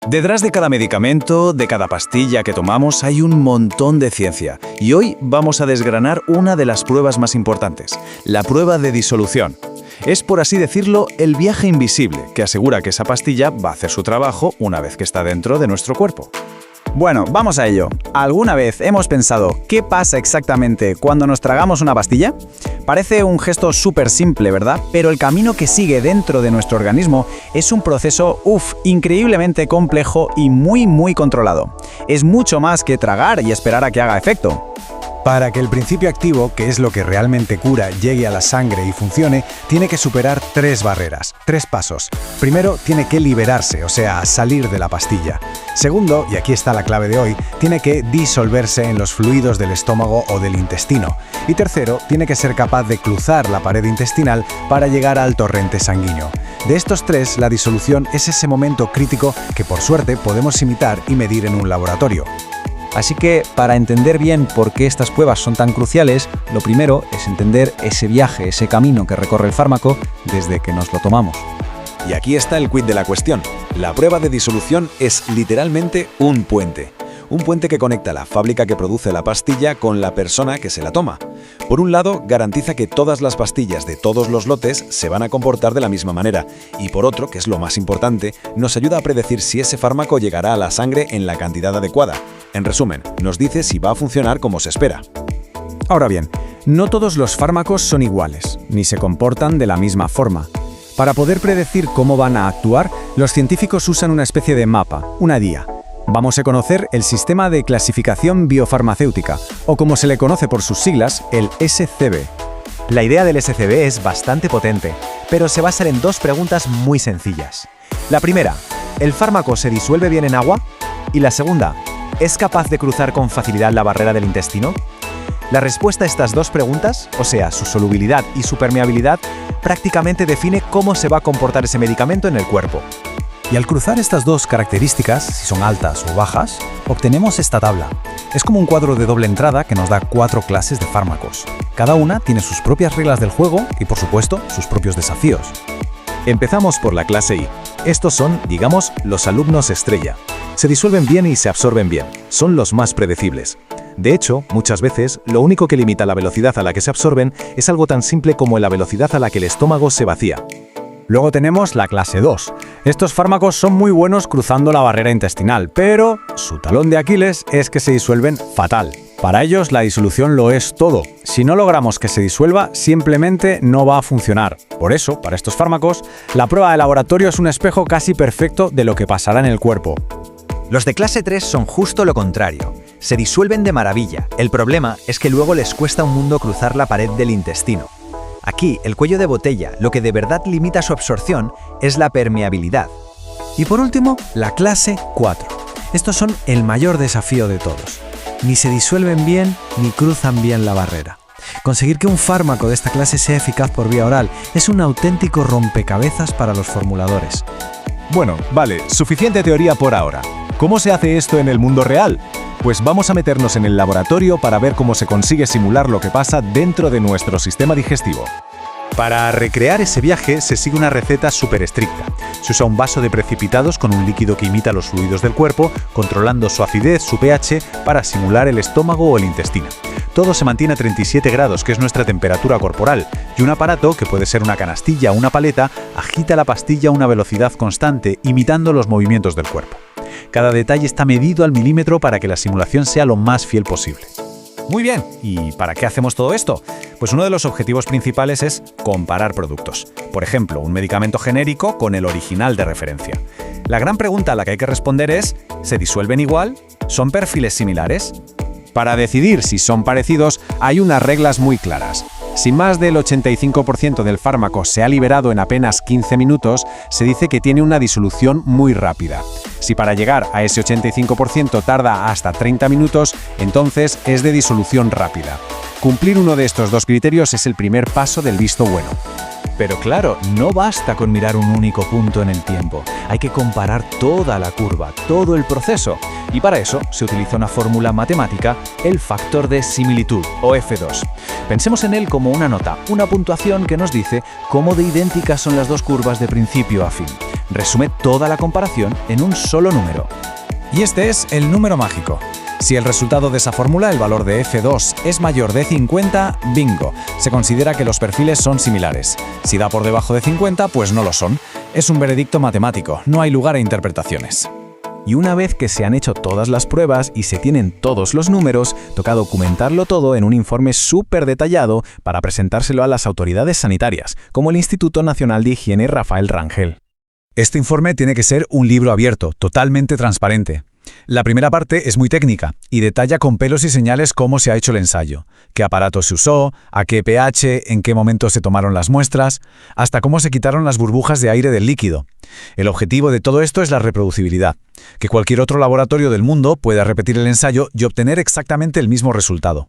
Detrás de cada medicamento, de cada pastilla que tomamos, hay un montón de ciencia. Y hoy vamos a desgranar una de las pruebas más importantes, la prueba de disolución. Es, por así decirlo, el viaje invisible, que asegura que esa pastilla va a hacer su trabajo una vez que está dentro de nuestro cuerpo. Bueno, vamos a ello. ¿Alguna vez hemos pensado qué pasa exactamente cuando nos tragamos una pastilla? Parece un gesto súper simple, ¿verdad? Pero el camino que sigue dentro de nuestro organismo es un proceso, increíblemente complejo y muy controlado. Es mucho más que tragar y esperar a que haga efecto. Para que el principio activo, que es lo que realmente cura, llegue a la sangre y funcione, tiene que superar 3 barreras, 3 pasos. Primero, tiene que liberarse, o sea, salir de la pastilla. Segundo, y aquí está la clave de hoy, tiene que disolverse en los fluidos del estómago o del intestino. Y tercero, tiene que ser capaz de cruzar la pared intestinal para llegar al torrente sanguíneo. De estos 3, la disolución es ese momento crítico que por suerte podemos imitar y medir en un laboratorio. Así que, para entender bien por qué estas pruebas son tan cruciales, lo primero es entender ese viaje, ese camino que recorre el fármaco desde que nos lo tomamos. Y aquí está el quid de la cuestión. La prueba de disolución es literalmente un puente. Un puente que conecta la fábrica que produce la pastilla con la persona que se la toma. Por un lado, garantiza que todas las pastillas de todos los lotes se van a comportar de la misma manera. Y por otro, que es lo más importante, nos ayuda a predecir si ese fármaco llegará a la sangre en la cantidad adecuada. En resumen, nos dice si va a funcionar como se espera. Ahora bien, no todos los fármacos son iguales, ni se comportan de la misma forma. Para poder predecir cómo van a actuar, los científicos usan una especie de mapa, una guía. Vamos a conocer el Sistema de Clasificación Biofarmacéutica, o como se le conoce por sus siglas, el SCB. La idea del SCB es bastante potente, pero se basa en 2 preguntas muy sencillas. La primera, ¿el fármaco se disuelve bien en agua? Y la segunda, ¿es capaz de cruzar con facilidad la barrera del intestino? La respuesta a estas 2 preguntas, o sea, su solubilidad y su permeabilidad, prácticamente define cómo se va a comportar ese medicamento en el cuerpo. Y al cruzar estas 2 características, si son altas o bajas, obtenemos esta tabla. Es como un cuadro de doble entrada que nos da 4 clases de fármacos. Cada una tiene sus propias reglas del juego y, por supuesto, sus propios desafíos. Empezamos por la clase I. Estos son, digamos, los alumnos estrella. Se disuelven bien y se absorben bien. Son los más predecibles. De hecho, muchas veces, lo único que limita la velocidad a la que se absorben es algo tan simple como la velocidad a la que el estómago se vacía. Luego tenemos la clase 2. Estos fármacos son muy buenos cruzando la barrera intestinal, pero su talón de Aquiles es que se disuelven fatal. Para ellos la disolución lo es todo. Si no logramos que se disuelva, simplemente no va a funcionar. Por eso, para estos fármacos, la prueba de laboratorio es un espejo casi perfecto de lo que pasará en el cuerpo. Los de clase 3 son justo lo contrario. Se disuelven de maravilla. El problema es que luego les cuesta un mundo cruzar la pared del intestino. Aquí, el cuello de botella, lo que de verdad limita su absorción es la permeabilidad. Y por último, la clase 4. Estos son el mayor desafío de todos. Ni se disuelven bien, ni cruzan bien la barrera. Conseguir que un fármaco de esta clase sea eficaz por vía oral es un auténtico rompecabezas para los formuladores. Bueno, vale, suficiente teoría por ahora. ¿Cómo se hace esto en el mundo real? Pues vamos a meternos en el laboratorio para ver cómo se consigue simular lo que pasa dentro de nuestro sistema digestivo. Para recrear ese viaje se sigue una receta súper estricta. Se usa un vaso de precipitados con un líquido que imita los fluidos del cuerpo, controlando su acidez, su pH, para simular el estómago o el intestino. Todo se mantiene a 37 grados, que es nuestra temperatura corporal, y un aparato, que puede ser una canastilla o una paleta, agita la pastilla a una velocidad constante, imitando los movimientos del cuerpo. Cada detalle está medido al milímetro para que la simulación sea lo más fiel posible. Muy bien, ¿y para qué hacemos todo esto? Pues uno de los objetivos principales es comparar productos. Por ejemplo, un medicamento genérico con el original de referencia. La gran pregunta a la que hay que responder es, ¿se disuelven igual? ¿Son perfiles similares? Para decidir si son parecidos, hay unas reglas muy claras. Si más del 85% del fármaco se ha liberado en apenas 15 minutos, se dice que tiene una disolución muy rápida. Si para llegar a ese 85% tarda hasta 30 minutos, entonces es de disolución rápida. Cumplir uno de estos 2 criterios es el primer paso del visto bueno. Pero claro, no basta con mirar un único punto en el tiempo. Hay que comparar toda la curva, todo el proceso. Y para eso se utiliza una fórmula matemática, el factor de similitud, o F2. Pensemos en él como una nota, una puntuación que nos dice cómo de idénticas son las dos curvas de principio a fin. Resume toda la comparación en un solo número. Y este es el número mágico. Si el resultado de esa fórmula, el valor de F2, es mayor de 50, bingo, se considera que los perfiles son similares. Si da por debajo de 50, pues no lo son. Es un veredicto matemático, no hay lugar a interpretaciones. Y una vez que se han hecho todas las pruebas y se tienen todos los números, toca documentarlo todo en un informe súper detallado para presentárselo a las autoridades sanitarias, como el Instituto Nacional de Higiene Rafael Rangel. Este informe tiene que ser un libro abierto, totalmente transparente. La primera parte es muy técnica y detalla con pelos y señales cómo se ha hecho el ensayo, qué aparato se usó, a qué pH, en qué momento se tomaron las muestras, hasta cómo se quitaron las burbujas de aire del líquido. El objetivo de todo esto es la reproducibilidad, que cualquier otro laboratorio del mundo pueda repetir el ensayo y obtener exactamente el mismo resultado.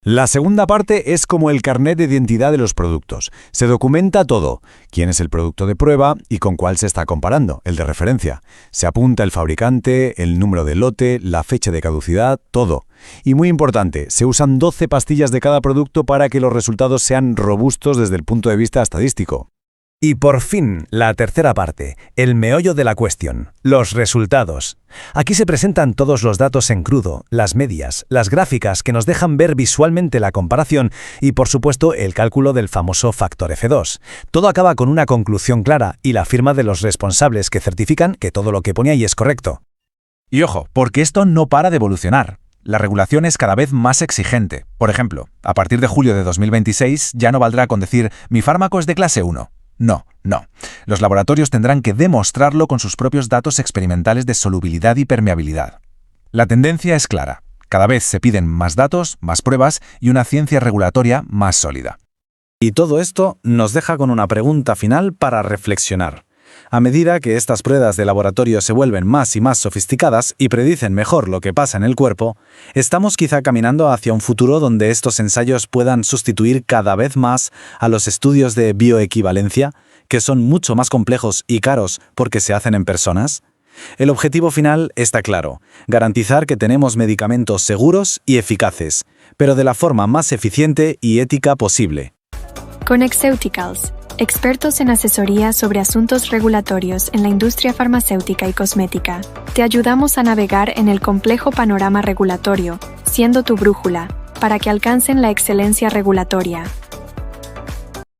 La segunda parte es como el carnet de identidad de los productos. Se documenta todo: quién es el producto de prueba y con cuál se está comparando, el de referencia. Se apunta el fabricante, el número de lote, la fecha de caducidad, todo. Y muy importante, se usan 12 pastillas de cada producto para que los resultados sean robustos desde el punto de vista estadístico. Y por fin, la tercera parte, el meollo de la cuestión, los resultados. Aquí se presentan todos los datos en crudo, las medias, las gráficas que nos dejan ver visualmente la comparación y, por supuesto, el cálculo del famoso factor F2. Todo acaba con una conclusión clara y la firma de los responsables que certifican que todo lo que pone ahí es correcto. Y ojo, porque esto no para de evolucionar. La regulación es cada vez más exigente. Por ejemplo, a partir de julio de 2026 ya no valdrá con decir «mi fármaco es de clase 1». No. Los laboratorios tendrán que demostrarlo con sus propios datos experimentales de solubilidad y permeabilidad. La tendencia es clara. Cada vez se piden más datos, más pruebas y una ciencia regulatoria más sólida. Y todo esto nos deja con una pregunta final para reflexionar. A medida que estas pruebas de laboratorio se vuelven más y más sofisticadas y predicen mejor lo que pasa en el cuerpo, estamos quizá caminando hacia un futuro donde estos ensayos puedan sustituir cada vez más a los estudios de bioequivalencia, que son mucho más complejos y caros porque se hacen en personas. El objetivo final está claro: garantizar que tenemos medicamentos seguros y eficaces, pero de la forma más eficiente y ética posible. Connexeuticals, expertos en asesoría sobre asuntos regulatorios en la industria farmacéutica y cosmética. Te ayudamos a navegar en el complejo panorama regulatorio, siendo tu brújula, para que alcancen la excelencia regulatoria.